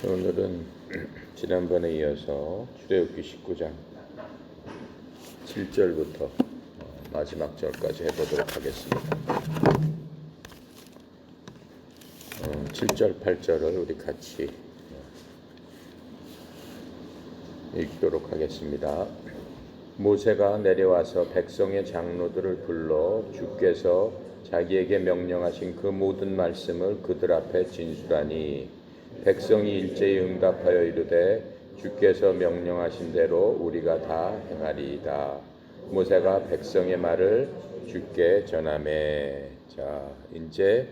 오늘은 지난번에 이어서 출애굽기 19장 7절부터 마지막 절까지 해보도록 하겠습니다. 7절, 8절을 우리 같이 읽도록 하겠습니다. 모세가 내려와서 백성의 장로들을 불러 주께서 자기에게 명령하신 그 모든 말씀을 그들 앞에 진술하니 백성이 일제히 응답하여 이르되 주께서 명령하신 대로 우리가 다 행하리이다. 모세가 백성의 말을 주께 전하매. 자, 이제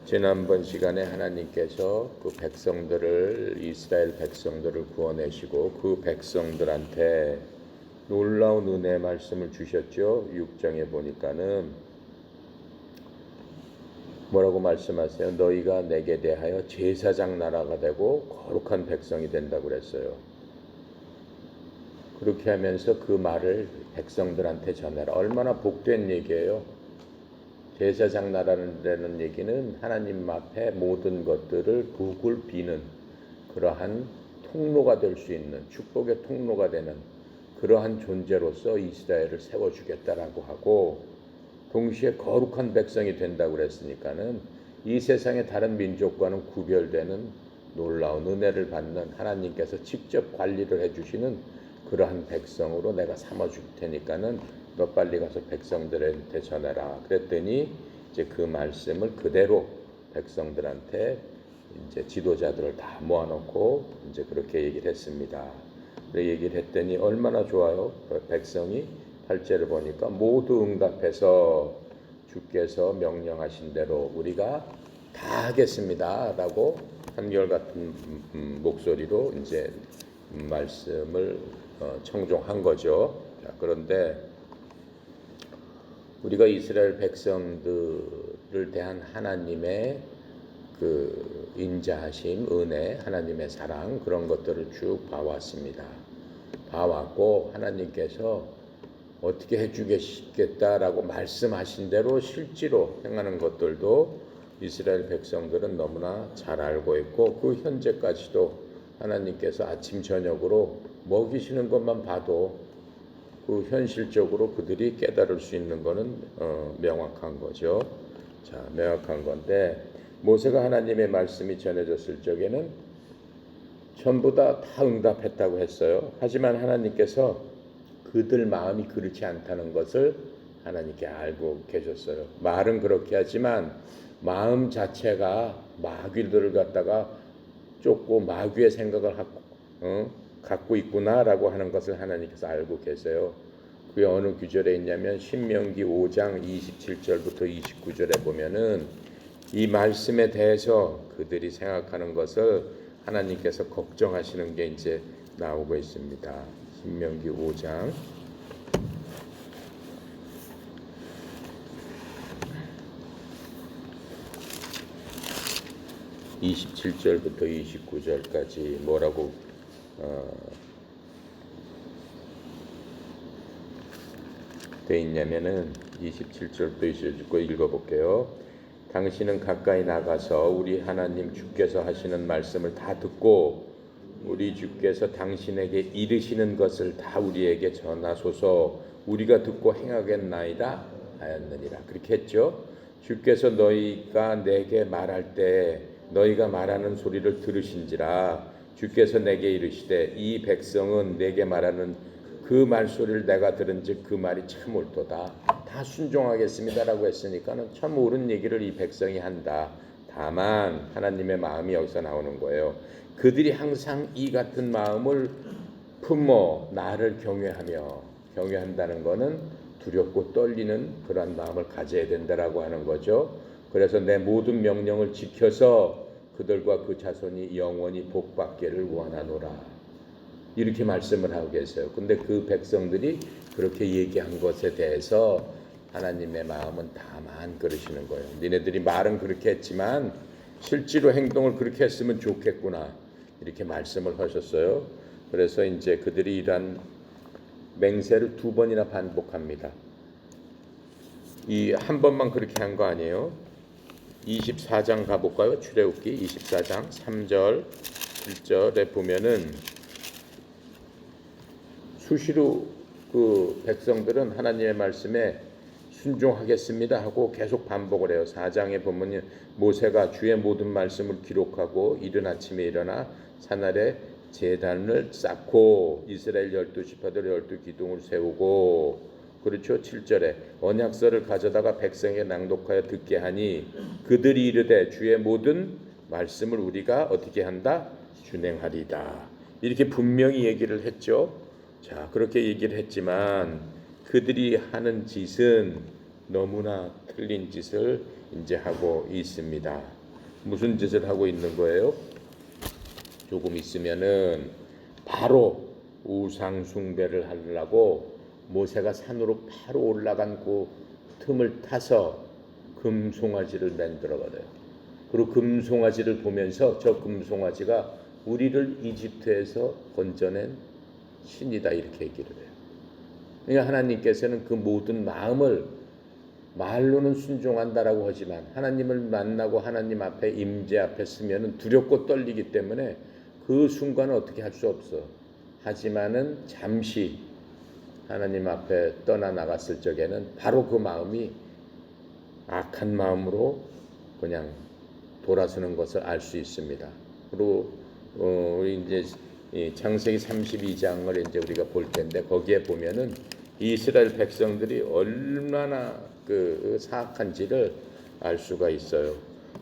지난번 시간에 하나님께서 그 백성들을, 이스라엘 백성들을 구원하시고 그 백성들한테 놀라운 은혜의 말씀을 주셨죠. 6장에 보니까는 뭐라고 말씀하세요? 너희가 내게 대하여 제사장 나라가 되고 거룩한 백성이 된다고 그랬어요. 그렇게 하면서 그 말을 백성들한테 전해라. 얼마나 복된 얘기예요. 제사장 나라라는 얘기는 하나님 앞에 모든 것들을 북을 비는 그러한 통로가 될 수 있는, 축복의 통로가 되는 그러한 존재로서 이스라엘을 세워주겠다라고 하고, 동시에 거룩한 백성이 된다고 그랬으니까는 이 세상의 다른 민족과는 구별되는 놀라운 은혜를 받는, 하나님께서 직접 관리를 해주시는 그러한 백성으로 내가 삼아줄 테니까는 너 빨리 가서 백성들한테 전해라. 그랬더니 이제 그 말씀을 그대로 백성들한테 이제 지도자들을 다 모아놓고 이제 그렇게 얘기를 했습니다. 그렇게 얘기를 했더니 얼마나 좋아요. 백성이 8절을 보니까 모두 응답해서 주께서 명령하신 대로 우리가 다 하겠습니다 라고 한결같은 목소리로 이제 말씀을 청종한 거죠. 자, 그런데 우리가 이스라엘 백성들을 대한 하나님의 그 인자하심, 은혜, 하나님의 사랑, 그런 것들을 쭉 봐왔습니다. 봐왔고 하나님께서 어떻게 해주겠다라고 말씀하신 대로 실제로 행하는 것들도 이스라엘 백성들은 너무나 잘 알고 있고, 그 현재까지도 하나님께서 아침 저녁으로 먹이시는 것만 봐도 그 현실적으로 그들이 깨달을 수 있는 것은 명확한 거죠. 자, 명확한 건데, 모세가 하나님의 말씀이 전해졌을 적에는 전부 다 응답했다고 했어요. 하지만 하나님께서 그들 마음이 그렇지 않다는 것을 하나님께 알고 계셨어요. 말은 그렇게 하지만 마음 자체가 마귀들을 갖다가 쫓고 마귀의 생각을 갖고 있구나라고 하는 것을 하나님께서 알고 계세요. 그게 어느 구절에 있냐면 신명기 5장 27절부터 29절에 보면은 이 말씀에 대해서 그들이 생각하는 것을 하나님께서 걱정하시는 게 이제 나오고 있습니다. 신명기 5장 27절부터 29절까지 뭐라고 돼 있냐면은 27절부터 29절 읽어볼게요. 당신은 가까이 나가서 우리 하나님 주께서 하시는 말씀을 다 듣고 우리 주께서 당신에게 이르시는 것을 다 우리에게 전하소서. 우리가 듣고 행하겠나이다 하였느니라. 그렇게 했죠. 주께서 너희가 내게 말할 때 너희가 말하는 소리를 들으신지라. 주께서 내게 이르시되 이 백성은 내게 말하는 그 말소리를 내가 들은즉 그 말이 참 옳도다. 다 순종하겠습니다라고 했으니까는 참 옳은 얘기를 이 백성이 한다. 다만 하나님의 마음이 여기서 나오는 거예요. 그들이 항상 이 같은 마음을 품어 나를 경외한다는 것은 두렵고 떨리는 그런 마음을 가져야 된다라고 하는 거죠. 그래서 내 모든 명령을 지켜서 그들과 그 자손이 영원히 복받기를 원하노라. 이렇게 말씀을 하고 계세요. 근데 그 백성들이 그렇게 얘기한 것에 대해서 하나님의 마음은 다만 그러시는 거예요. 니네들이 말은 그렇게 했지만 실제로 행동을 그렇게 했으면 좋겠구나. 이렇게 말씀을 하셨어요. 그래서 이제 그들이 이러한 맹세를 2번이나 반복합니다. 이 한 번만 그렇게 한 거 아니에요. 24장 가볼까요? 출애굽기 24장 3절 1절에 보면은 수시로 그 백성들은 하나님의 말씀에 순종하겠습니다 하고 계속 반복을 해요. 4장에 보면 모세가 주의 모든 말씀을 기록하고 이른 아침에 일어나 산 아래 제단을 쌓고 이스라엘 12지파들 12기둥을 세우고, 그렇죠. 7절에 언약서를 가져다가 백성에게 낭독하여 듣게 하니 그들이 이르되 주의 모든 말씀을 우리가 어떻게 한다? 준행하리다. 이렇게 분명히 얘기를 했죠. 자, 그렇게 얘기를 했지만 그들이 하는 짓은 너무나 틀린 짓을 이제 하고 있습니다. 무슨 짓을 하고 있는 거예요? 조금 있으면은 바로 우상 숭배를 하려고 모세가 산으로 바로 올라간 그 틈을 타서 금송아지를 만들어버려요. 그리고 금송아지를 보면서 저 금송아지가 우리를 이집트에서 건져낸 신이다 이렇게 얘기를 해요. 그러니까 하나님께서는 그 모든 마음을 말로는 순종한다라고 하지만 하나님을 만나고 하나님 앞에 임재 앞에 서면은 두렵고 떨리기 때문에 그 순간은 어떻게 할 수 없어. 하지만은 잠시 하나님 앞에 떠나 나갔을 적에는 바로 그 마음이 악한 마음으로 그냥 돌아서는 것을 알 수 있습니다. 그리고 우리 이제 창세기 32장을 이제 우리가 볼 텐데 거기에 보면은 이스라엘 백성들이 얼마나 그 사악한지를 알 수가 있어요.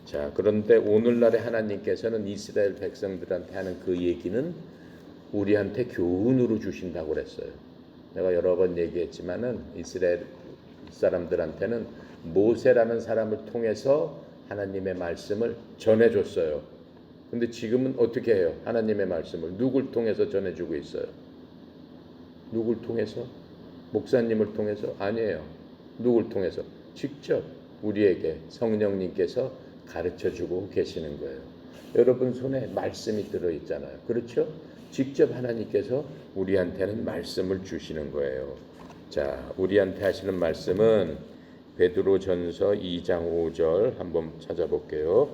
자, 그런데 오늘날에 하나님께서는 이스라엘 백성들한테 하는 그 얘기는 우리한테 교훈으로 주신다고 그랬어요. 내가 여러 번 얘기했지만은 이스라엘 사람들한테는 모세라는 사람을 통해서 하나님의 말씀을 전해줬어요. 근데 지금은 어떻게 해요? 하나님의 말씀을 누굴 통해서 전해주고 있어요? 누굴 통해서? 목사님을 통해서? 아니에요. 누굴 통해서? 직접 우리에게 성령님께서 가르쳐주고 계시는 거예요. 여러분 손에 말씀이 들어있잖아요. 그렇죠? 직접 하나님께서 우리한테는 말씀을 주시는 거예요. 자, 우리한테 하시는 말씀은 베드로전서 2장 5절 한번 찾아볼게요.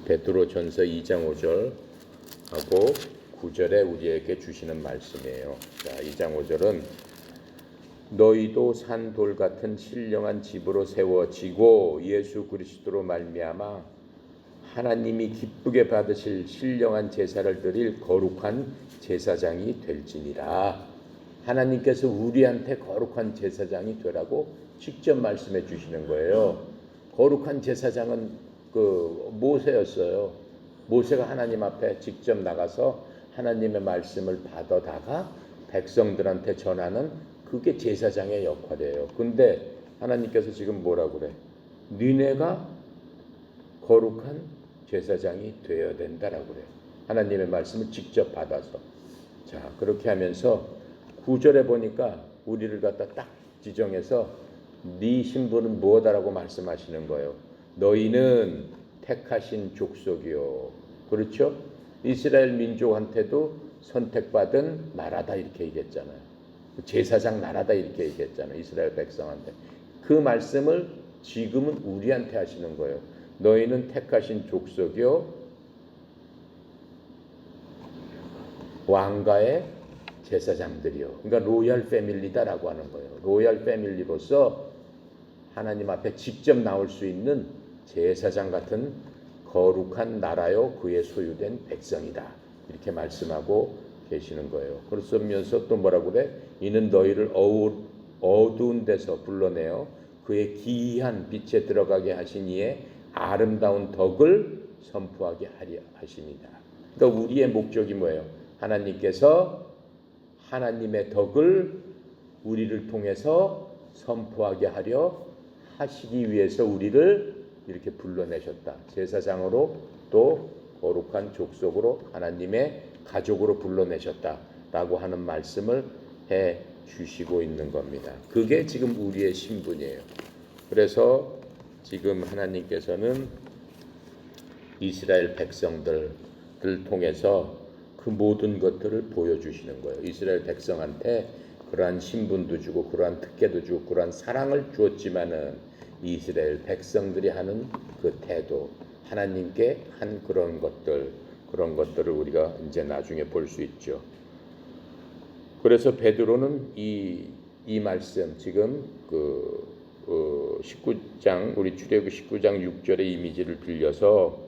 베드로전서 2장 5절 하고 9절에 우리에게 주시는 말씀이에요. 자, 2장 5절은 너희도 산돌 같은 신령한 집으로 세워지고 예수 그리스도로 말미암아 하나님이 기쁘게 받으실 신령한 제사를 드릴 거룩한 제사장이 될지니라. 하나님께서 우리한테 거룩한 제사장이 되라고 직접 말씀해 주시는 거예요. 거룩한 제사장은 그 모세였어요. 모세가 하나님 앞에 직접 나가서 하나님의 말씀을 받아다가 백성들한테 전하는 그게 제사장의 역할이에요. 근데 하나님께서 지금 뭐라고 그래? 니네가 거룩한 제사장이 되어야 된다라고 그래요. 하나님의 말씀을 직접 받아서. 자, 그렇게 하면서 9절에 보니까 우리를 갖다 딱 지정해서 네 신분은 무엇이라고 말씀하시는 거예요. 너희는 택하신 족속이요. 그렇죠? 이스라엘 민족한테도 선택받은 나라다 이렇게 얘기했잖아요. 제사장 나라다 이렇게 얘기했잖아요. 이스라엘 백성한테. 그 말씀을 지금은 우리한테 하시는 거예요. 너희는 택하신 족속이요 왕가의 제사장들이요. 그러니까 로얄 패밀리다라고 하는 거예요. 로얄 패밀리로서 하나님 앞에 직접 나올 수 있는 제사장 같은 거룩한 나라요 그의 소유된 백성이다. 이렇게 말씀하고 계시는 거예요. 그러면서 또 뭐라고 그래? 이는 너희를 어두운 데서 불러내어 그의 기이한 빛에 들어가게 하신 이의 아름다운 덕을 선포하게 하려 하십니다. 그러니까 우리의 목적이 뭐예요? 하나님께서 하나님의 덕을 우리를 통해서 선포하게 하려 하시기 위해서 우리를 이렇게 불러내셨다. 제사장으로 또 거룩한 족속으로 하나님의 가족으로 불러내셨다라고 하는 말씀을 해 주시고 있는 겁니다. 그게 지금 우리의 신분이에요. 그래서 지금 하나님께서는 이스라엘 백성들을 통해서 그 모든 것들을 보여주시는 거예요. 이스라엘 백성한테 그 그러한 신분도 주고 그러한 특혜도 주고 그러한 사랑을 주었지만은 이스라엘 백성들이 하는 그 태도, 하나님께 한 그런 것들을 우리가 이제 나중에 볼 수 있죠. 그래서 베드로는 이 말씀 지금 19장 우리 출애굽기 19장 6절의 이미지를 빌려서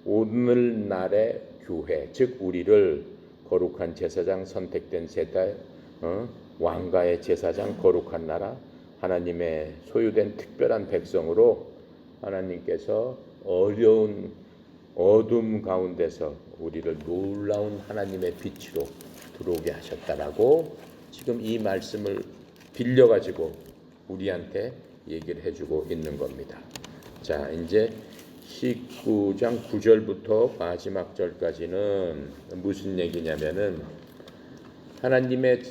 오늘날의 교회 즉 우리를 거룩한 제사장 선택된 세대 왕가의 제사장 거룩한 나라 하나님의 소유된 특별한 백성으로 하나님께서 어려운 어둠 가운데서 우리를 놀라운 하나님의 빛으로 들어오게 하셨다라고 지금 이 말씀을 빌려가지고 우리한테 얘기를 해주고 있는 겁니다. 자, 이제 19장 9절부터 마지막 절까지는 무슨 얘기냐면은 하나님의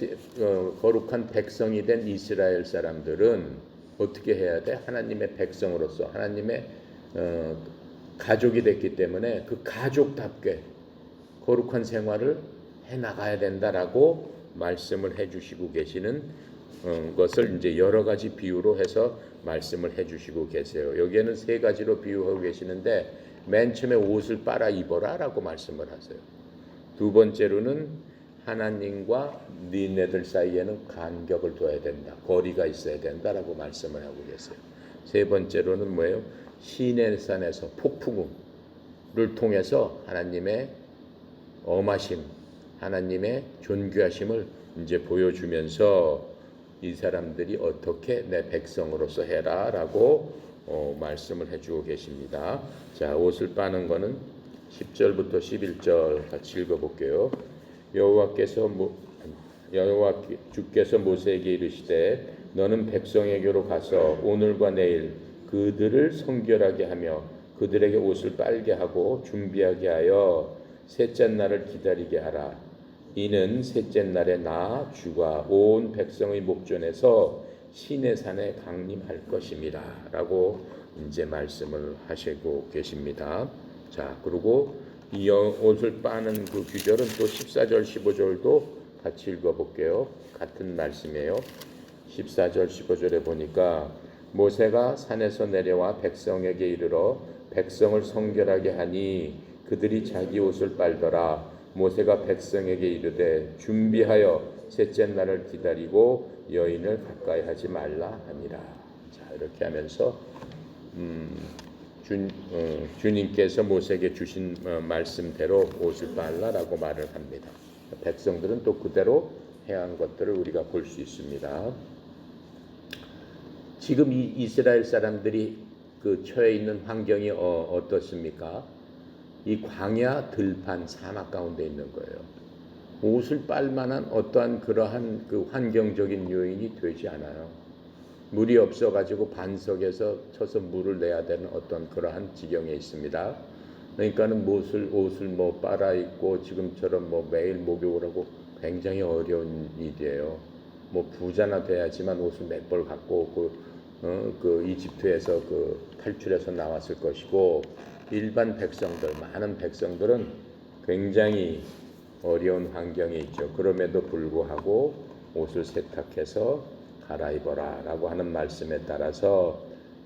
거룩한 백성이 된 이스라엘 사람들은 어떻게 해야 돼? 하나님의 백성으로서 하나님의 가족이 됐기 때문에 그 가족답게 거룩한 생활을 해나가야 된다라고 말씀을 해주시고 계시는 것을 이제 여러 가지 비유로 해서 말씀을 해주시고 계세요. 여기에는 세 가지로 비유하고 계시는데 맨 처음에 옷을 빨아 입어라라고 말씀을 하세요. 두 번째로는 하나님과 니네들 사이에는 간격을 둬야 된다. 거리가 있어야 된다라고 말씀을 하고 계세요. 세 번째로는 뭐예요? 시내산에서 폭풍을 통해서 하나님의 엄하심, 하나님의 존귀하심을 이제 보여주면서 이 사람들이 어떻게 내 백성으로서 해라라고 말씀을 해주고 계십니다. 자, 옷을 빠는 거는 10절부터 11절 같이 읽어볼게요. 주께서 모세에게 이르시되 너는 백성에게로 가서 오늘과 내일 그들을 성결하게 하며 그들에게 옷을 빨게 하고 준비하게 하여 셋째 날을 기다리게 하라. 이는 셋째 날에 나 주가 온 백성의 목전에서 시내산에 강림할 것임이라 라고 이제 말씀을 하시고 계십니다. 자, 그리고 이 옷을 빠는 그 규절은 또 14절 15절도 같이 읽어볼게요. 같은 말씀이에요. 14절 15절에 보니까 모세가 산에서 내려와 백성에게 이르러 백성을 성결하게 하니 그들이 자기 옷을 빨더라. 모세가 백성에게 이르되 준비하여 셋째 날을 기다리고 여인을 가까이 하지 말라 하니라. 자, 이렇게 하면서 주님께서 모세에게 주신 말씀대로 옷을 빨라라고 말을 합니다. 백성들은 또 그대로 행한 것들을 우리가 볼 수 있습니다. 지금 이 이스라엘 사람들이 그 처해 있는 환경이 어떻습니까? 이 광야 들판 사막 가운데 있는 거예요. 옷을 빨만한 어떠한 그러한 그 환경적인 요인이 되지 않아요. 물이 없어가지고 반석에서 쳐서 물을 내야 되는 어떤 그러한 지경에 있습니다. 그러니까는 옷을 뭐 빨아 입고 지금처럼 뭐 매일 목욕을 하고 굉장히 어려운 일이에요. 뭐 부자나 돼야지만 옷을 몇 벌 갖고 그 이집트에서 그 탈출해서 나왔을 것이고 일반 백성들, 많은 백성들은 굉장히 어려운 환경에 있죠. 그럼에도 불구하고 옷을 세탁해서 갈아입어라 라고 하는 말씀에 따라서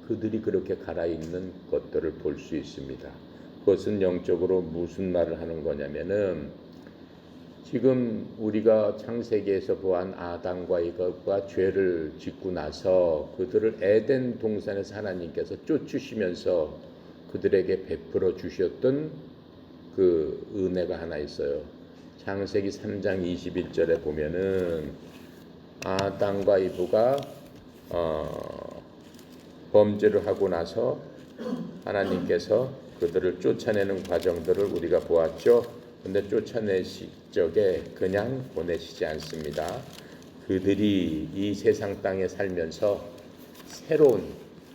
그들이 그렇게 갈아입는 것들을 볼 수 있습니다. 그것은 영적으로 무슨 말을 하는 거냐면은 지금 우리가 창세기에서 보한 아담과 이것과 죄를 짓고 나서 그들을 에덴 동산에서 하나님께서 쫓으시면서 그들에게 베풀어 주셨던 그 은혜가 하나 있어요. 창세기 3장 21절에 보면은 아담과 이브가 범죄를 하고 나서 하나님께서 그들을 쫓아내는 과정들을 우리가 보았죠. 근데 쫓아내실 적에 그냥 보내시지 않습니다. 그들이 이 세상 땅에 살면서 새로운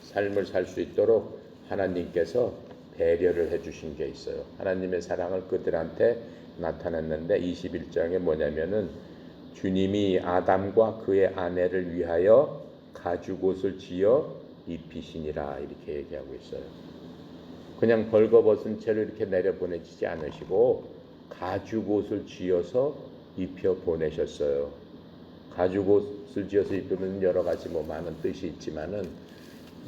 삶을 살 수 있도록 하나님께서 배려를 해주신 게 있어요. 하나님의 사랑을 그들한테 나타냈는데 21장에 뭐냐면은 주님이 아담과 그의 아내를 위하여 가죽옷을 지어 입히시니라 이렇게 얘기하고 있어요. 그냥 벌거벗은 채로 이렇게 내려보내지지 않으시고 가죽옷을 지어서 입혀 보내셨어요. 가죽 옷을 지어서 입으면 여러 가지 뭐 많은 뜻이 있지만은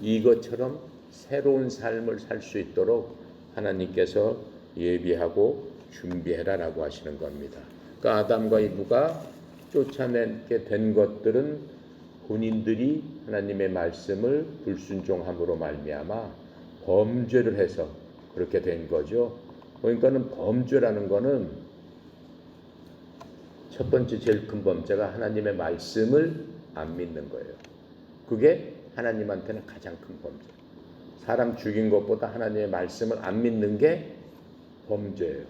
이것처럼 새로운 삶을 살 수 있도록 하나님께서 예비하고 준비해라라고 하시는 겁니다. 그러니까 아담과 이브가 쫓아내게 된 것들은 본인들이 하나님의 말씀을 불순종함으로 말미암아 범죄를 해서 그렇게 된 거죠. 그러니까는 범죄라는 거는 첫 번째 제일 큰 범죄가 하나님의 말씀을 안 믿는 거예요. 그게 하나님한테는 가장 큰 범죄. 사람 죽인 것보다 하나님의 말씀을 안 믿는 게 범죄예요.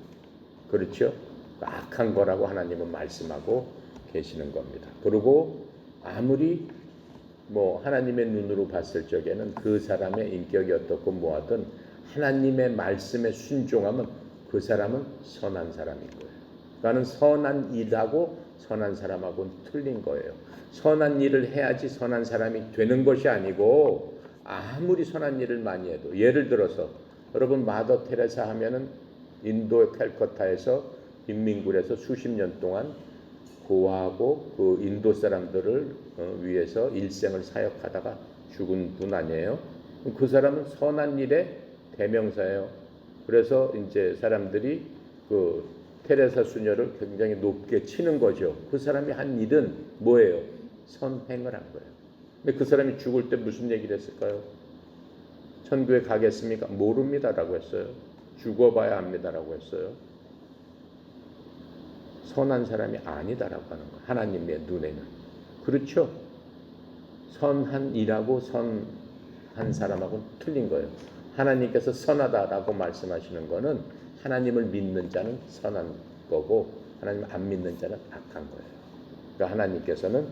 그렇죠? 악한 거라고 하나님은 말씀하고 계시는 겁니다. 그리고 아무리 뭐 하나님의 눈으로 봤을 적에는 그 사람의 인격이 어떻고 뭐하든 하나님의 말씀에 순종하면 그 사람은 선한 사람인 거예요. 그러니까 선한 일하고 선한 사람하고는 틀린 거예요. 선한 일을 해야지 선한 사람이 되는 것이 아니고 아무리 선한 일을 많이 해도 예를 들어서 여러분 마더 테레사 하면은 인도 캘커타에서 빈민굴에서 수십 년 동안 고아하고 그 인도 사람들을 위해서 일생을 사역하다가 죽은 분 아니에요? 그 사람은 선한 일의 대명사예요. 그래서 이제 사람들이 그 테레사 수녀를 굉장히 높게 치는 거죠. 그 사람이 한 일은 뭐예요? 선행을 한 거예요. 근데 그 사람이 죽을 때 무슨 얘기를 했을까요? 천국에 가겠습니까? 모릅니다라고 했어요. 죽어봐야 합니다라고 했어요. 선한 사람이 아니다라고 하는 거예요. 하나님의 눈에는. 그렇죠? 선한 일하고 선한 사람하고는 틀린 거예요. 하나님께서 선하다라고 말씀하시는 거는 하나님을 믿는 자는 선한 거고 하나님을 안 믿는 자는 악한 거예요. 그러니까 하나님께서는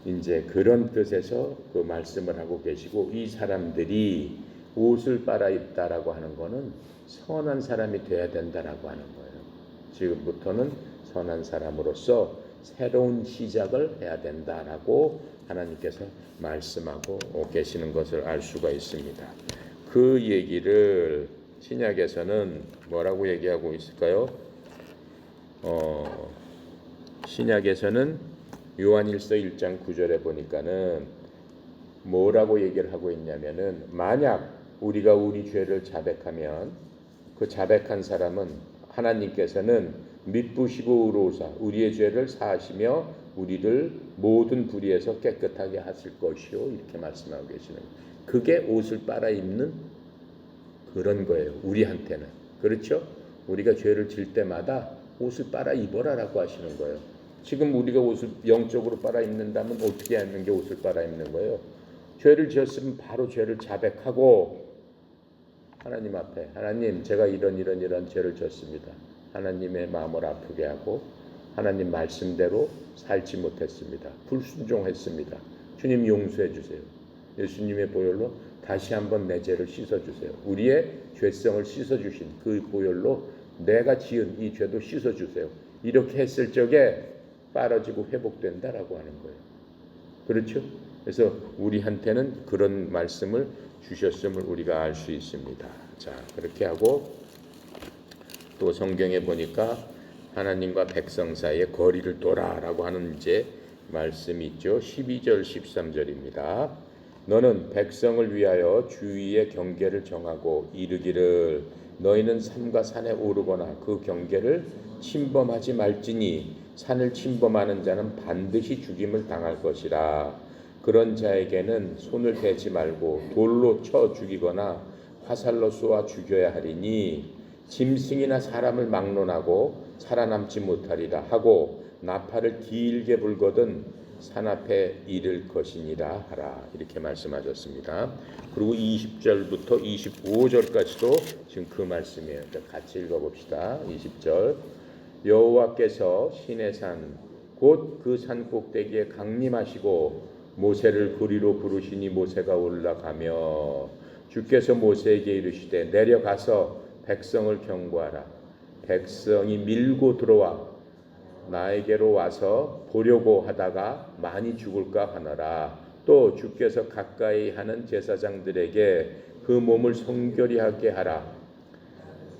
이제 그런 뜻에서 그 말씀을 하고 계시고 이 사람들이 옷을 빨아 입다라고 하는 거는 선한 사람이 돼야 된다라고 하는 거예요. 지금부터는 선한 사람으로서 새로운 시작을 해야 된다라고 하나님께서 말씀하고 계시는 것을 알 수가 있습니다. 그 얘기를 신약에서는 뭐라고 얘기하고 있을까요? 신약에서는 요한일서 1장 9절에 보니까는 뭐라고 얘기를 하고 있냐면은 만약 우리가 우리 죄를 자백하면 그 자백한 사람은 하나님께서는 미쁘시고 의로우사 우리의 죄를 사하시며 우리를 모든 불의에서 깨끗하게 하실 것이요 이렇게 말씀하고 계시는 거예요. 그게 옷을 빨아 입는 그런 거예요. 우리한테는. 그렇죠? 우리가 죄를 질 때마다 옷을 빨아 입어라라고 하시는 거예요. 지금 우리가 옷을 영적으로 빨아 입는다면 어떻게 하는 게 옷을 빨아 입는 거예요? 죄를 지었으면 바로 죄를 자백하고 하나님 앞에 하나님 제가 이런 죄를 졌습니다. 하나님의 마음을 아프게 하고 하나님 말씀대로 살지 못했습니다. 불순종했습니다. 주님 용서해 주세요. 예수님의 보혈로 다시 한번 내 죄를 씻어주세요. 우리의 죄성을 씻어주신 그 보혈로 내가 지은 이 죄도 씻어주세요. 이렇게 했을 적에 빨아지고 회복된다라고 하는 거예요. 그렇죠? 그래서 우리한테는 그런 말씀을 주셨음을 우리가 알 수 있습니다. 자, 그렇게 하고 또 성경에 보니까 하나님과 백성 사이에 거리를 둬라라고 하는 이제 말씀이 있죠. 12절 13절입니다. 너는 백성을 위하여 주위의 경계를 정하고 이르기를 너희는 산과 산에 오르거나 그 경계를 침범하지 말지니 산을 침범하는 자는 반드시 죽임을 당할 것이라. 그런 자에게는 손을 대지 말고 돌로 쳐 죽이거나 화살로 쏘아 죽여야 하리니 짐승이나 사람을 막론하고 살아남지 못하리라 하고 나팔을 길게 불거든 산 앞에 이를 것이니라 하라. 이렇게 말씀하셨습니다. 그리고 20절부터 25절까지도 지금 그 말씀이에요. 같이 읽어봅시다. 20절 여호와께서 시내산 곧 그 산 꼭대기에 강림하시고 모세를 그리로 부르시니 모세가 올라가며 주께서 모세에게 이르시되 내려가서 백성을 경고하라. 백성이 밀고 들어와 나에게로 와서 보려고 하다가 많이 죽을까 하노라. 또 주께서 가까이 하는 제사장들에게 그 몸을 성결히 하게 하라.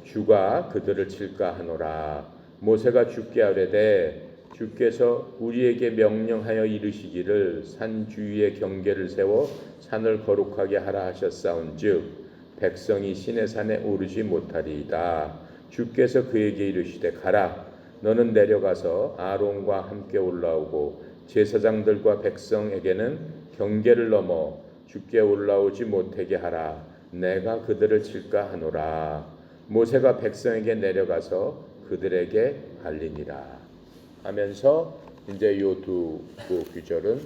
주가 그들을 칠까 하노라. 모세가 주께 아뢰되 주께서 우리에게 명령하여 이르시기를 산 주위에 경계를 세워 산을 거룩하게 하라 하셨사온즉 백성이 시내 산에 오르지 못하리이다. 주께서 그에게 이르시되 가라 너는 내려가서 아론과 함께 올라오고 제사장들과 백성에게는 경계를 넘어 주께 올라오지 못하게 하라. 내가 그들을 칠까 하노라. 모세가 백성에게 내려가서 그들에게 알리니라 하면서 이제 요 두 구절은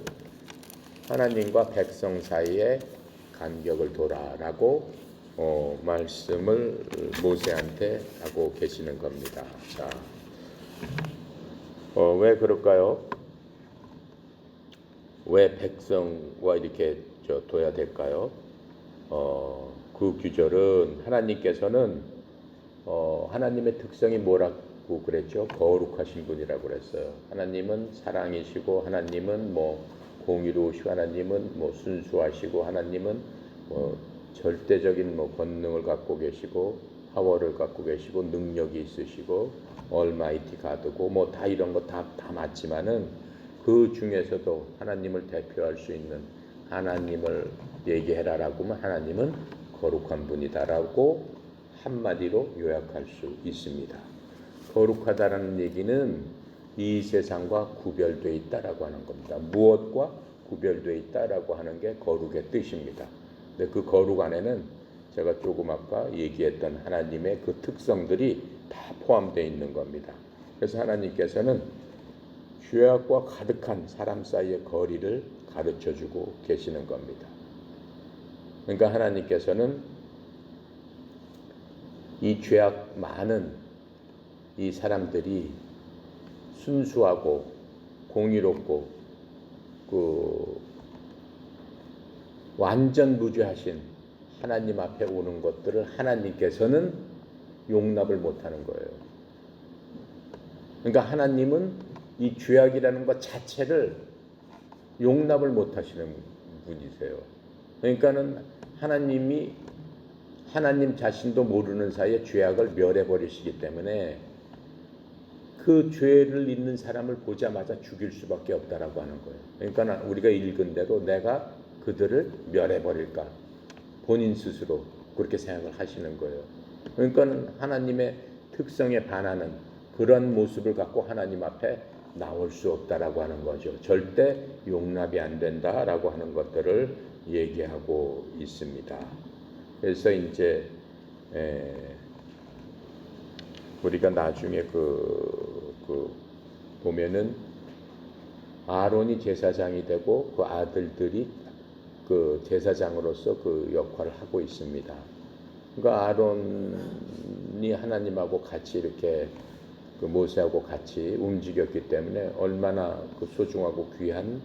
하나님과 백성 사이의 간격을 둬라라고 말씀을 모세한테 하고 계시는 겁니다. 자, 왜 그럴까요? 왜 백성과 이렇게 둬야 될까요? 그 구절은 하나님께서는 하나님의 특성이 뭐라고 그랬죠? 거룩하신 분이라고 그랬어요. 하나님은 사랑이시고 하나님은 공의로우시고 하나님은 순수하시고 하나님은 절대적인 권능을 갖고 계시고 파워를 갖고 계시고 능력이 있으시고 얼마이티 가드고 다 이런 거 다 맞지만은 그 중에서도 하나님을 대표할 수 있는 하나님을 얘기해라라고 하면 하나님은 거룩한 분이다라고 한마디로 요약할 수 있습니다. 거룩하다라는 얘기는 이 세상과 구별되어 있다라고 하는 겁니다. 무엇과 구별되어 있다라고 하는 게 거룩의 뜻입니다. 근데 그 거룩 안에는 제가 조금 아까 얘기했던 하나님의 그 특성들이 다 포함되어 있는 겁니다. 그래서 하나님께서는 죄악과 가득한 사람 사이의 거리를 가르쳐주고 계시는 겁니다. 그러니까 하나님께서는 이 죄악 많은 이 사람들이 순수하고 공의롭고 완전 무죄하신 하나님 앞에 오는 것들을 하나님께서는 용납을 못하는 거예요. 그러니까 하나님은 이 죄악이라는 것 자체를 용납을 못하시는 분이세요. 그러니까는 하나님이 하나님 자신도 모르는 사이에 죄악을 멸해버리시기 때문에 그 죄를 있는 사람을 보자마자 죽일 수밖에 없다라고 하는 거예요. 그러니까 우리가 읽은 대로 내가 그들을 멸해버릴까 본인 스스로 그렇게 생각을 하시는 거예요. 그러니까 하나님의 특성에 반하는 그런 모습을 갖고 하나님 앞에 나올 수 없다라고 하는 거죠. 절대 용납이 안 된다라고 하는 것들을 얘기하고 있습니다. 그래서 이제 우리가 나중에 보면은 아론이 제사장이 되고 그 아들들이 그 제사장으로서 그 역할을 하고 있습니다. 그러니까 아론이 하나님하고 같이 이렇게 그 모세하고 같이 움직였기 때문에 얼마나 그 소중하고 귀한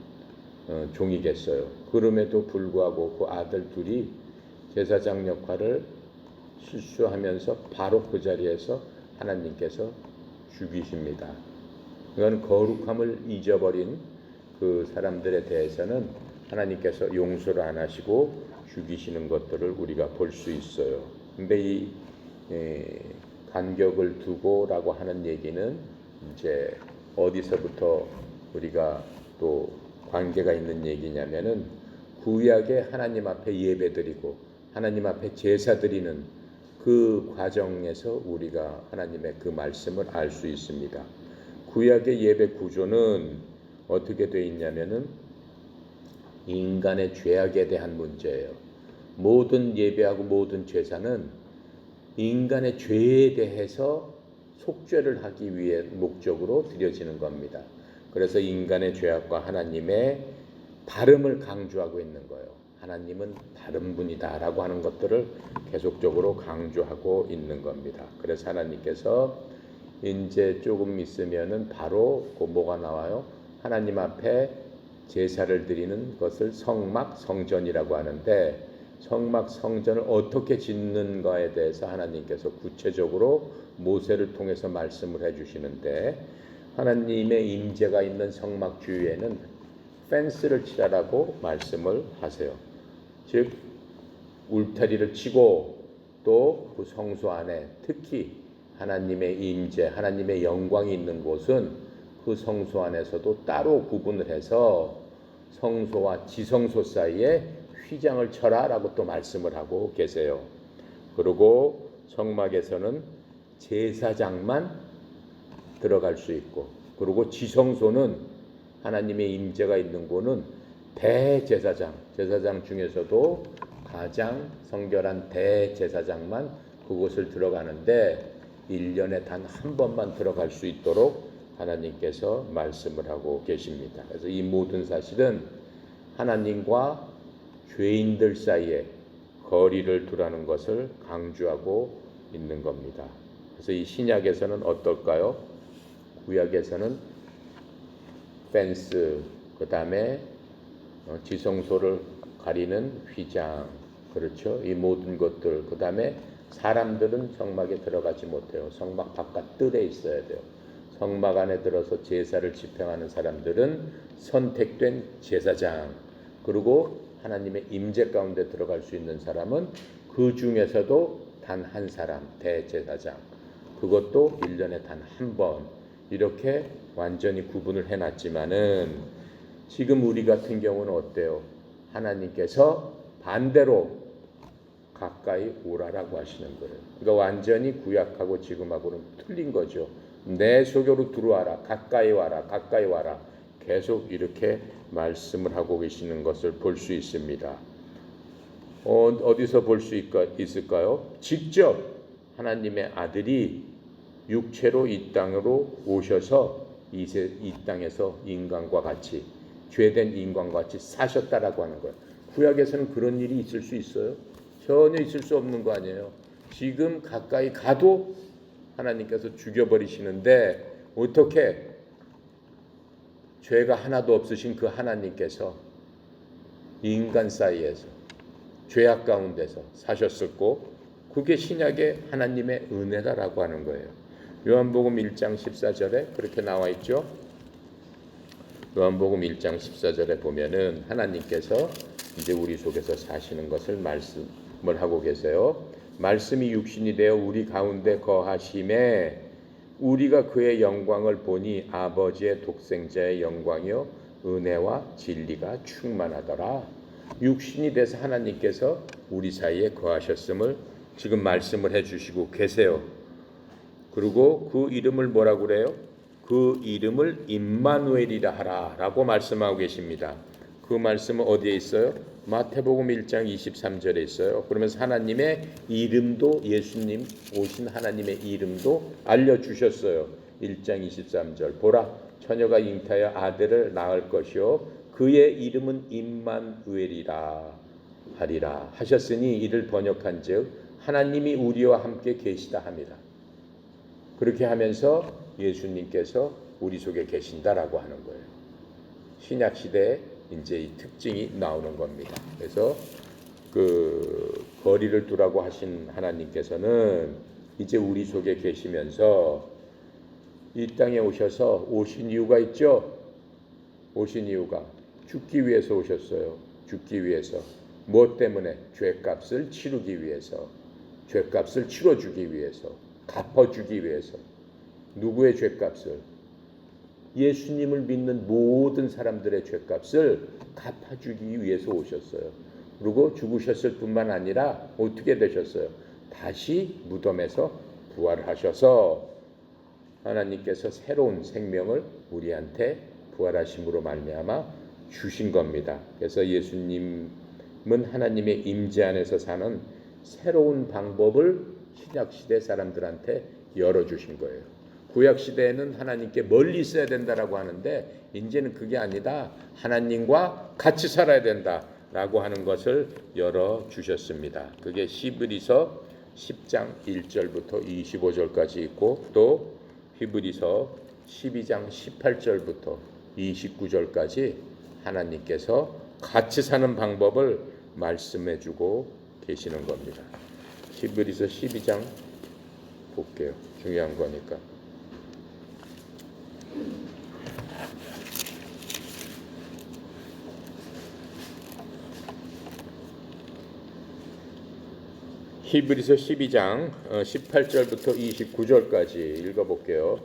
종이겠어요. 그럼에도 불구하고 그 아들 둘이 제사장 역할을 실수하면서 바로 그 자리에서 하나님께서 죽이십니다. 그건 거룩함을 잊어버린 그 사람들에 대해서는 하나님께서 용서를 안 하시고 죽이시는 것들을 우리가 볼 수 있어요. 근데 이 간격을 두고라고 하는 얘기는 이제 어디서부터 우리가 또 관계가 있는 얘기냐면은 구약에 하나님 앞에 예배드리고 하나님 앞에 제사 드리는 그 과정에서 우리가 하나님의 그 말씀을 알 수 있습니다. 구약의 예배 구조는 어떻게 되어 있냐면은 인간의 죄악에 대한 문제예요. 모든 예배하고 모든 제사는 인간의 죄에 대해서 속죄를 하기 위해 목적으로 드려지는 겁니다. 그래서 인간의 죄악과 하나님의 다름을 강조하고 있는 거예요. 하나님은 다른 분이다라고 하는 것들을 계속적으로 강조하고 있는 겁니다. 그래서 하나님께서 이제 조금 있으면은 바로 뭐가 나와요? 하나님 앞에 제사를 드리는 것을 성막 성전이라고 하는데 성막 성전을 어떻게 짓는가에 대해서 하나님께서 구체적으로 모세를 통해서 말씀을 해주시는데 하나님의 임재가 있는 성막 주위에는 펜스를 치라라고 말씀을 하세요. 즉 울타리를 치고 또 그 성소 안에 특히 하나님의 임재, 하나님의 영광이 있는 곳은 그 그 성소 안에서도 따로 구분을 해서 성소와 지성소 사이에 휘장을 쳐라라고 또 말씀을 하고 계세요. 그리고 성막에서는 제사장만 들어갈 수 있고, 그리고 지성소는 하나님의 임재가 있는 곳은 대제사장, 제사장 중에서도 가장 성결한 대제사장만 그곳을 들어가는데 1년에 단 한 번만 들어갈 수 있도록 하나님께서 말씀을 하고 계십니다. 그래서 이 모든 사실은 하나님과 죄인들 사이에 거리를 두라는 것을 강조하고 있는 겁니다. 그래서 이 신약에서는 어떨까요? 구약에서는 펜스, 그 다음에 지성소를 가리는 휘장, 그렇죠? 이 모든 것들, 그 다음에 사람들은 성막에 들어가지 못해요. 성막 바깥 뜰에 있어야 돼요. 성막 안에 들어서 제사를 집행하는 사람들은 선택된 제사장, 그리고 하나님의 임재 가운데 들어갈 수 있는 사람은 그 중에서도 단 한 사람, 대제사장, 그것도 1년에 단 한 번, 이렇게 완전히 구분을 해놨지만은 지금 우리 같은 경우는 어때요? 하나님께서 반대로 가까이 오라라고 하시는 거예요. 그러니까 완전히 구약하고 지금하고는 틀린 거죠. 내 속으로 들어와라, 가까이 와라, 가까이 와라, 계속 이렇게 말씀을 하고 계시는 것을 볼 수 있습니다. 어디서 볼 수 있을까요? 직접 하나님의 아들이 육체로 이 땅으로 오셔서 이 땅에서 인간과 같이, 죄된 인간과 같이 사셨다라고 하는 거예요. 구약에서는 그런 일이 있을 수 있어요? 전혀 있을 수 없는 거 아니에요. 지금 가까이 가도 하나님께서 죽여버리시는데 어떻게 죄가 하나도 없으신 그 하나님께서 인간 사이에서 죄악 가운데서 사셨었고, 그게 신약의 하나님의 은혜다라고 하는 거예요. 요한복음 1장 14절에 그렇게 나와 있죠. 요한복음 1장 14절에 보면은 하나님께서 이제 우리 속에서 사시는 것을 말씀을 하고 계세요. 말씀이 육신이 되어 우리 가운데 거하심에 우리가 그의 영광을 보니 아버지의 독생자의 영광이요 은혜와 진리가 충만하더라. 육신이 돼서 하나님께서 우리 사이에 거하셨음을 지금 말씀을 해주시고 계세요. 그리고 그 이름을 뭐라고 그래요? 그 이름을 임마누엘이라 하라라고 말씀하고 계십니다. 그 말씀은 어디에 있어요? 마태복음 1장 23절에 있어요. 그러면서 하나님의 이름도, 예수님 오신 하나님의 이름도 알려주셨어요. 1장 23절 보라, 처녀가 잉타하여 아들을 낳을 것이요 그의 이름은 임마누엘이라 하리라 하셨으니 이를 번역한 즉 하나님이 우리와 함께 계시다 합니다. 그렇게 하면서 예수님께서 우리 속에 계신다라고 하는 거예요. 신약 시대에 이제 이 특징이 나오는 겁니다. 그래서 그 거리를 두라고 하신 하나님께서는 이제 우리 속에 계시면서 이 땅에 오신 이유가 있죠. 오신 이유가 죽기 위해서 오셨어요. 죽기 위해서. 무엇 때문에? 죄값을 치르기 위해서. 죄값을 치러주기 위해서. 갚아주기 위해서. 누구의 죄값을? 예수님을 믿는 모든 사람들의 죄값을 갚아주기 위해서 오셨어요. 그리고 죽으셨을 뿐만 아니라 어떻게 되셨어요? 다시 무덤에서 부활하셔서 하나님께서 새로운 생명을 우리한테 부활하심으로 말미암아 주신 겁니다. 그래서 예수님은 하나님의 임재 안에서 사는 새로운 방법을 신약시대 사람들한테 열어주신 거예요. 구약시대에는 하나님께 멀리 있어야 된다라고 하는데 이제는 그게 아니다. 하나님과 같이 살아야 된다라고 하는 것을 열어주셨습니다. 그게 히브리서 10장 1절부터 25절까지 있고 또 히브리서 12장 18절부터 29절까지 하나님께서 같이 사는 방법을 말씀해주고 계시는 겁니다. 히브리서 12장 볼게요. 중요한 거니까. 히브리서 12장 18절부터 29절까지 읽어볼게요.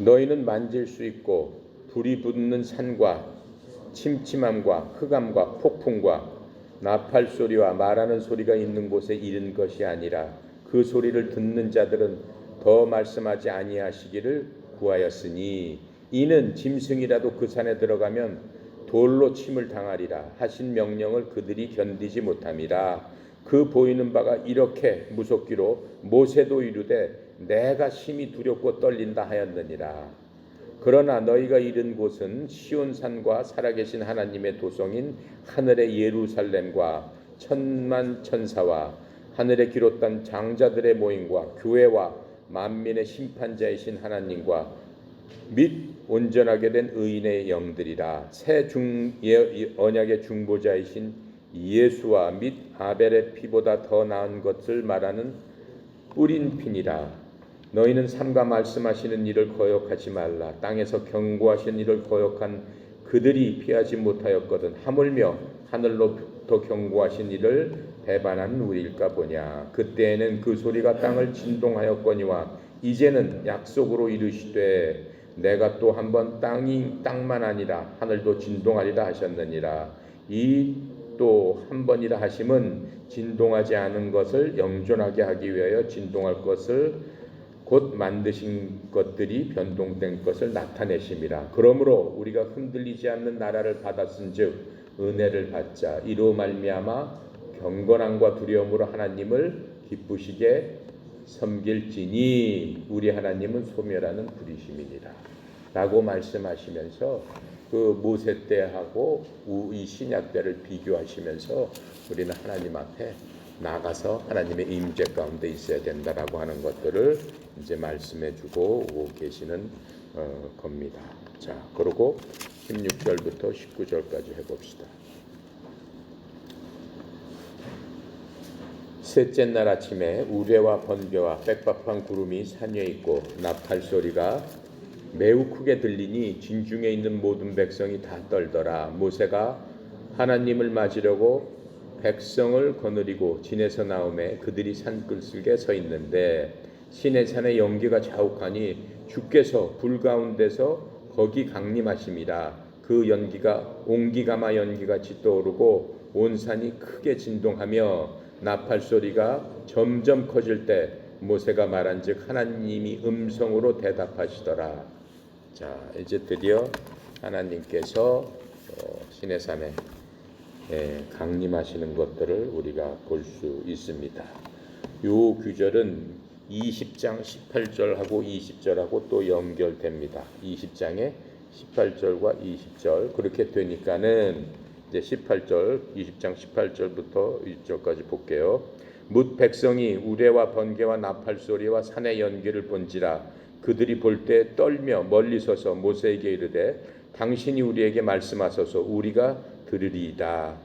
너희는 만질 수 있고 불이 붙는 산과 침침함과 흑암과 폭풍과 나팔 소리와 말하는 소리가 있는 곳에 이른 것이 아니라 그 소리를 듣는 자들은 더 말씀하지 아니하시기를 구하였으니 이는 짐승이라도 그 산에 들어가면 돌로 침을 당하리라 하신 명령을 그들이 견디지 못함이라. 그 보이는 바가 이렇게 무섭기로 모세도 이르되 내가 심히 두렵고 떨린다 하였느니라. 그러나 너희가 이른 곳은 시온산과 살아계신 하나님의 도성인 하늘의 예루살렘과 천만 천사와 하늘에 기롯한 장자들의 모임과 교회와 만민의 심판자이신 하나님과 및 온전하게 된 의인의 영들이라. 새 언약의 중보자이신 예수와 및 아벨의 피보다 더 나은 것을 말하는 뿌린 피니라. 너희는 삼가 말씀하시는 일을 거역하지 말라. 땅에서 경고하신 일을 거역한 그들이 피하지 못하였거든 하물며 하늘로부터 경고하신 일을 배반한 우리일까 보냐. 그때에는 그 소리가 땅을 진동하였거니와 이제는 약속으로 이르시되 내가 또 한번 땅만 아니라 하늘도 진동하리라 하셨느니라. 이 또 한 번이라 하심은 진동하지 않은 것을 영존하게 하기 위하여 진동할 것을 곧 만드신 것들이 변동된 것을 나타내심이라. 그러므로 우리가 흔들리지 않는 나라를 받았은즉 은혜를 받자. 이로 말미암아 경건함과 두려움으로 하나님을 기쁘시게 섬길지니 우리 하나님은 소멸하는 불이심이니라 라고 말씀하시면서 그 모세 때하고 이 신약 때를 비교하시면서 우리는 하나님 앞에 나가서 하나님의 임재 가운데 있어야 된다라고 하는 것들을 이제 말씀해주고 계시는 겁니다. 자, 그리고 16절부터 19절까지 해봅시다. 셋째 날 아침에 우레와 번개와 빽빽한 구름이 산 위에 있고 나팔 소리가 매우 크게 들리니 진중에 있는 모든 백성이 다 떨더라. 모세가 하나님을 맞으려고 백성을 거느리고 진에서 나오매 그들이 산끌슬게 서 있는데 시내산의 연기가 자욱하니 주께서 불 가운데서 거기 강림하심이라. 그 연기가 옹기가마 연기같이 떠오르고 온 산이 크게 진동하며 나팔 소리가 점점 커질 때 모세가 말한즉 하나님이 음성으로 대답하시더라. 자, 이제 드디어 하나님께서 시내산에 강림하시는 것들을 우리가 볼 수 있습니다. 이 규절은 20장 18절하고 20절하고 또 연결됩니다. 20장에 18절과 20절 그렇게 되니까는 이제 18절 20장 18절부터 20절까지 볼게요. 뭇 백성이 우레와 번개와 나팔 소리와 산의 연기를 본지라. 그들이 볼 때 떨며 멀리 서서 모세에게 이르되 당신이 우리에게 말씀하소서 우리가 들으리이다.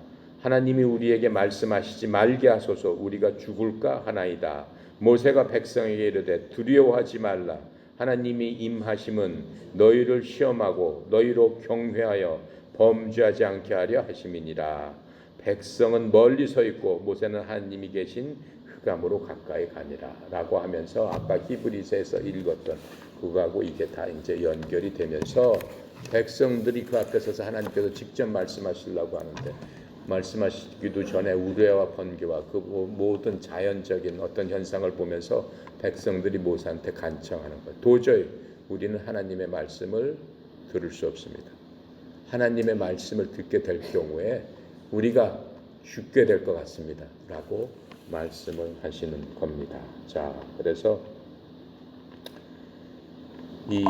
하나님이 우리에게 말씀하시지 말게 하소서 우리가 죽을까 하나이다. 모세가 백성에게 이르되 두려워하지 말라. 하나님이 임하심은 너희를 시험하고 너희로 경회하여 범죄하지 않게 하려 하심이니라. 백성은 멀리 서 있고 모세는 하나님이 계신 흑암으로 가까이 가니라 라고 하면서 아까 히브리서에서 읽었던 그거하고 이게 다 이제 연결이 되면서 백성들이 그 앞에 서서 하나님께서 직접 말씀하시려고 하는데 말씀하시기도 전에 우레와 번개와 그 모든 자연적인 어떤 현상을 보면서 백성들이 모세한테 간청하는 거예요. 도저히 우리는 하나님의 말씀을 들을 수 없습니다. 하나님의 말씀을 듣게 될 경우에 우리가 죽게 될 것 같습니다 라고 말씀을 하시는 겁니다. 자, 그래서 이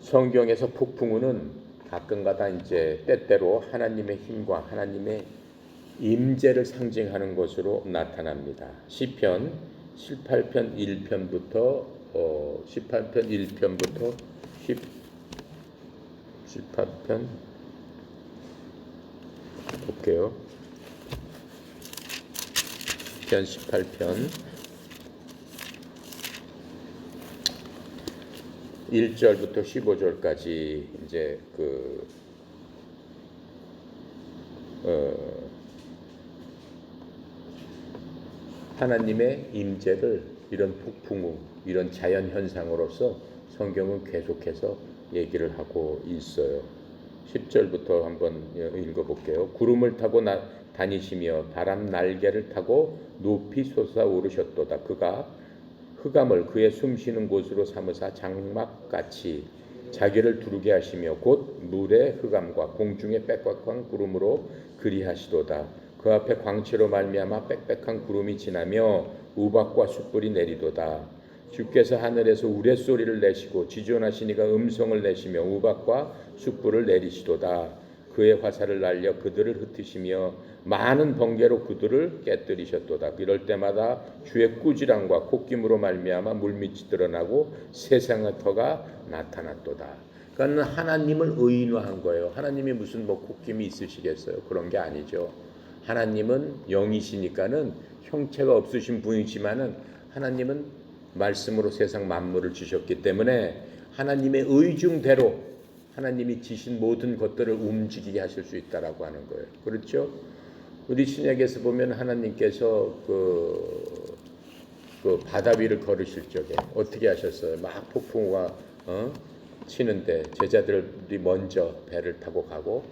성경에서 폭풍우는 가끔가다 이제 때때로 하나님의 힘과 하나님의 임재를 상징하는 것으로 나타납니다. 시편 18편 1편부터 18편 1편부터 18편 볼게요. 18편 1절부터 15절까지 이제 하나님의 임재를 이런 폭풍우, 이런 자연 현상으로서 성경은 계속해서 얘기를 하고 있어요. 10절부터 한번 읽어볼게요. 구름을 타고 다니시며 바람 날개를 타고 높이 솟아오르셨도다. 그가 흑암을 그의 숨쉬는 곳으로 삼으사 장막같이 자기를 두르게 하시며 곧 물의 흑암과 공중의 빽빽한 구름으로 그리하시도다. 그 앞에 광채로 말미암아 빽빽한 구름이 지나며 우박과 숯불이 내리도다. 주께서 하늘에서 우레소리를 내시고 지존하시니가 음성을 내시며 우박과 숯불을 내리시도다. 그의 화살을 날려 그들을 흩으시며 많은 번개로 그들을 깨뜨리셨도다. 이럴 때마다 주의 꾸지람과 콧김으로 말미암아 물밑이 드러나고 세상의 터가 나타났도다. 그러니까 하나님을 의인화한 거예요. 하나님이 무슨 뭐 콧김이 있으시겠어요? 그런 게 아니죠. 하나님은 영이시니까는 형체가 없으신 분이지만은 하나님은 말씀으로 세상 만물을 주셨기 때문에 하나님의 의중대로 하나님이 지신 모든 것들을 움직이게 하실 수 있다라고 하는 거예요. 그렇죠? 우리 신약에서 보면 하나님께서 그 바다 위를 걸으실 적에 어떻게 하셨어요? 막 폭풍우가 치는데 제자들이 먼저 배를 타고 가고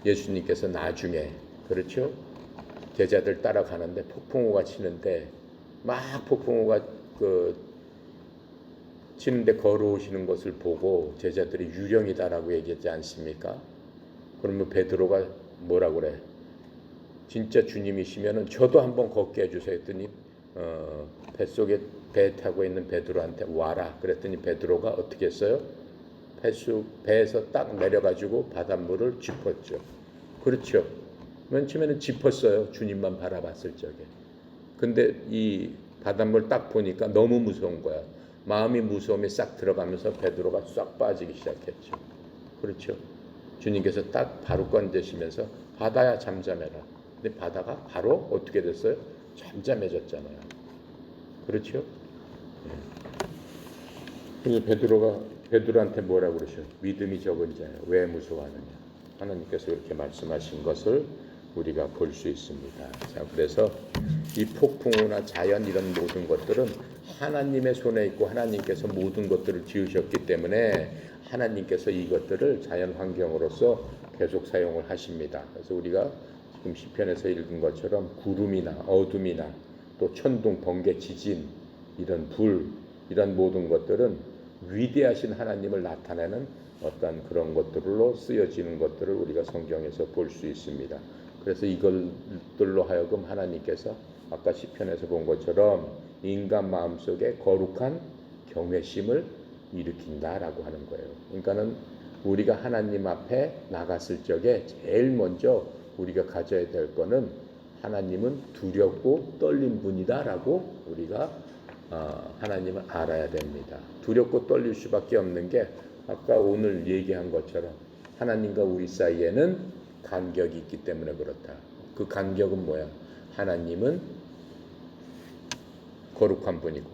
예수님께서 나중에 그렇죠? 제자들 따라가는데 폭풍우가 치는데 막 폭풍우가 치는데 걸어오시는 것을 보고 제자들이 유령이다라고 얘기하지 않습니까? 그러면 베드로가 뭐라고 그래? 진짜 주님이시면은 저도 한번 걷게 해주세요 했더니 뱃속에 배 타고 있는 베드로한테 와라 그랬더니 베드로가 어떻게 했어요? 배에서 딱 내려가지고 바닷물을 짚었죠. 그렇죠? 맨 처음에는 짚었어요. 주님만 바라봤을 적에. 근데 이 바닷물 딱 보니까 너무 무서운 거야. 마음이 무서움에 싹 들어가면서 베드로가 싹 빠지기 시작했죠. 그렇죠? 주님께서 딱 바로 건드시면서 바다야 잠잠해라. 근데 바다가 바로 어떻게 됐어요? 잠잠해졌잖아요. 그렇죠? 그래서 베드로가 베드로한테 뭐라고 그러셔? 믿음이 적은 자야. 왜 무서워하느냐? 하나님께서 이렇게 말씀하신 것을 우리가 볼 수 있습니다. 자, 그래서 이 폭풍우나 자연 이런 모든 것들은 하나님의 손에 있고 하나님께서 모든 것들을 지으셨기 때문에 하나님께서 이것들을 자연 환경으로서 계속 사용을 하십니다. 그래서 우리가 지금 시편에서 읽은 것처럼 구름이나 어둠이나 또 천둥, 번개, 지진, 이런 불, 이런 모든 것들은 위대하신 하나님을 나타내는 어떤 그런 것들로 쓰여지는 것들을 우리가 성경에서 볼 수 있습니다. 그래서 이것들로 하여금 하나님께서 아까 시편에서 본 것처럼 인간 마음속에 거룩한 경외심을 일으킨다라고 하는 거예요. 그러니까는 우리가 하나님 앞에 나갔을 적에 제일 먼저 우리가 가져야 될 거는 하나님은 두렵고 떨린 분이다라고 우리가 하나님을 알아야 됩니다. 두렵고 떨릴 수밖에 없는 게 아까 오늘 얘기한 것처럼 하나님과 우리 사이에는 간격이 있기 때문에 그렇다. 그 간격은 뭐야? 하나님은 거룩한 분이고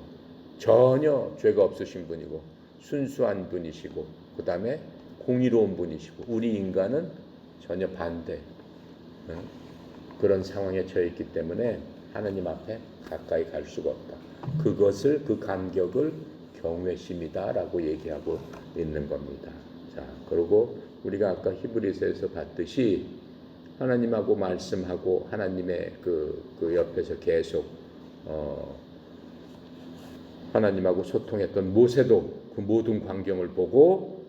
전혀 죄가 없으신 분이고 순수한 분이시고 그 다음에 공의로운 분이시고 우리 인간은 전혀 반대 그런 상황에 처해 있기 때문에 하나님 앞에 가까이 갈 수가 없다. 그것을 그 간격을 경외심이다라고 얘기하고 있는 겁니다. 자, 그리고 우리가 아까 히브리서에서 봤듯이 하나님하고 말씀하고 하나님의 그 옆에서 계속 하나님하고 소통했던 모세도 그 모든 광경을 보고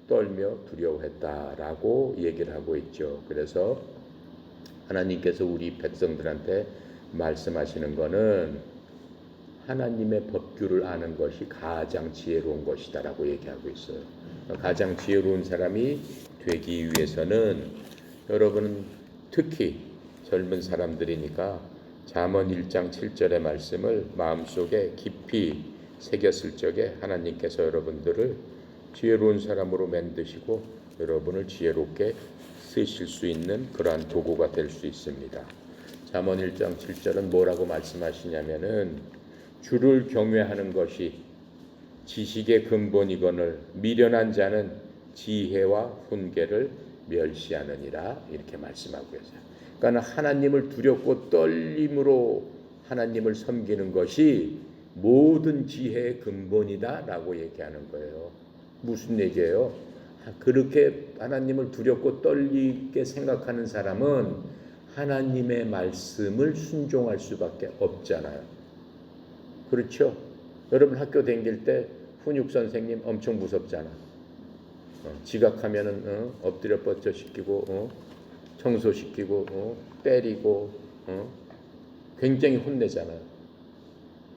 떨며 두려워했다라고 얘기를 하고 있죠. 그래서 하나님께서 우리 백성들한테 말씀하시는 거는 하나님의 법규를 아는 것이 가장 지혜로운 것이다라고 얘기하고 있어요. 가장 지혜로운 사람이 되기 위해서는 여러분은 특히 젊은 사람들이니까 잠언 1장 7절의 말씀을 마음속에 깊이 새겼을 적에 하나님께서 여러분들을 지혜로운 사람으로 만드시고 여러분을 지혜롭게 쓰실 수 있는 그러한 도구가 될 수 있습니다. 잠언 1장 7절은 뭐라고 말씀하시냐면은 주를 경외하는 것이 지식의 근본이거늘 미련한 자는 지혜와 훈계를 멸시하느니라 이렇게 말씀하고 계세요. 그러니까 하나님을 두렵고 떨림으로 하나님을 섬기는 것이 모든 지혜의 근본이다라고 얘기하는 거예요. 무슨 얘기예요? 그렇게 하나님을 두렵고 떨리게 생각하는 사람은 하나님의 말씀을 순종할 수밖에 없잖아요. 그렇죠? 여러분 학교 다닐 때 훈육 선생님 엄청 무섭잖아. 지각하면은 엎드려 뻗쳐 시키고 청소시키고 때리고 굉장히 혼내잖아요.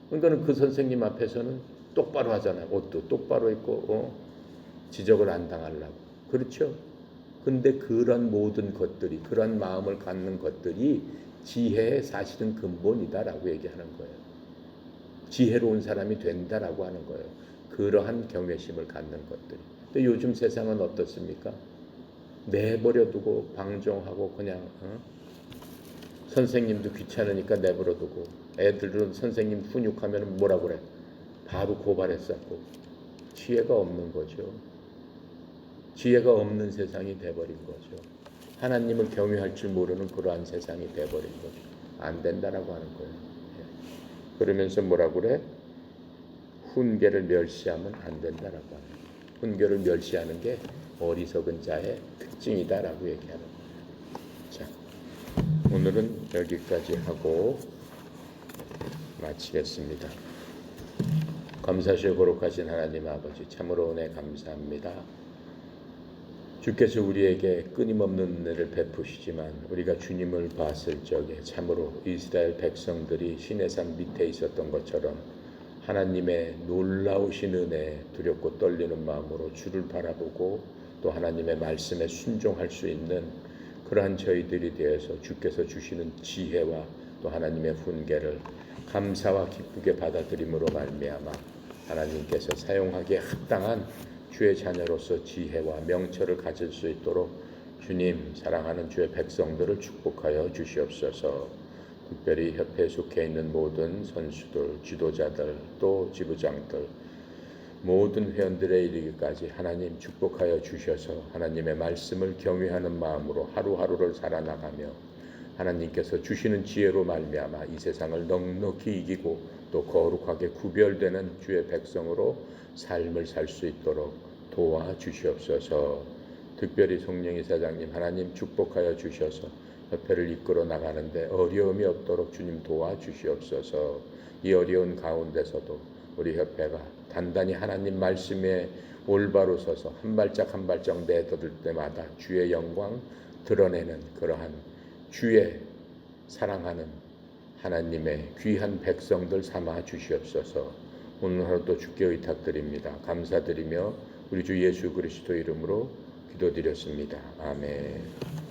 그러니까 그 선생님 앞에서는 똑바로 하잖아요. 옷도 똑바로 입고 지적을 안 당하려고. 그렇죠? 근데 그런 모든 것들이, 그런 마음을 갖는 것들이 지혜의 사실은 근본이다라고 얘기하는 거예요. 지혜로운 사람이 된다라고 하는 거예요. 그러한 경외심을 갖는 것들이. 근데 요즘 세상은 어떻습니까? 내버려두고 방종하고 그냥 선생님도 귀찮으니까 내버려두고, 애들은 선생님 훈육하면 뭐라 그래? 바로 고발했었고. 지혜가 없는 거죠. 지혜가 없는 세상이 돼버린 거죠. 하나님을 경외할 줄 모르는 그러한 세상이 돼버린 거죠. 안 된다라고 하는 거예요. 그러면서 뭐라 그래? 훈계를 멸시하면 안 된다라고 하는 거예요. 훈계를 멸시하는 게 어리석은 자의 특징이다라고 얘기하는 거예요. 자, 오늘은 여기까지 하고 마치겠습니다. 감사하시고 거룩하신 하나님 아버지, 참으로 은혜 감사합니다. 주께서 우리에게 끊임없는 은혜를 베푸시지만 우리가 주님을 봤을 적에 참으로 이스라엘 백성들이 시내산 밑에 있었던 것처럼 하나님의 놀라우신 은혜에 두렵고 떨리는 마음으로 주를 바라보고 또 하나님의 말씀에 순종할 수 있는 그러한 저희들이 되어서 주께서 주시는 지혜와 또 하나님의 훈계를 감사와 기쁘게 받아들임으로 말미암아 하나님께서 사용하기에 합당한 주의 자녀로서 지혜와 명철을 가질 수 있도록 주님 사랑하는 주의 백성들을 축복하여 주시옵소서. 특별히 협회에 속해 있는 모든 선수들, 지도자들, 또 지부장들, 모든 회원들에 이르기까지 하나님 축복하여 주셔서 하나님의 말씀을 경외하는 마음으로 하루하루를 살아나가며 하나님께서 주시는 지혜로 말미암아 이 세상을 넉넉히 이기고 또 거룩하게 구별되는 주의 백성으로 삶을 살 수 있도록 도와주시옵소서. 특별히 송영희 사장님 하나님 축복하여 주셔서 협회를 이끌어 나가는데 어려움이 없도록 주님 도와주시옵소서. 이 어려운 가운데서도 우리 협회가 단단히 하나님 말씀에 올바로 서서 한 발짝 한 발짝 내딛을 때마다 주의 영광 드러내는 그러한 주의 사랑하는 하나님의 귀한 백성들 삼아 주시옵소서. 오늘 하루도 주께 의탁드립니다. 감사드리며 우리 주 예수 그리스도 이름으로 기도드렸습니다. 아멘.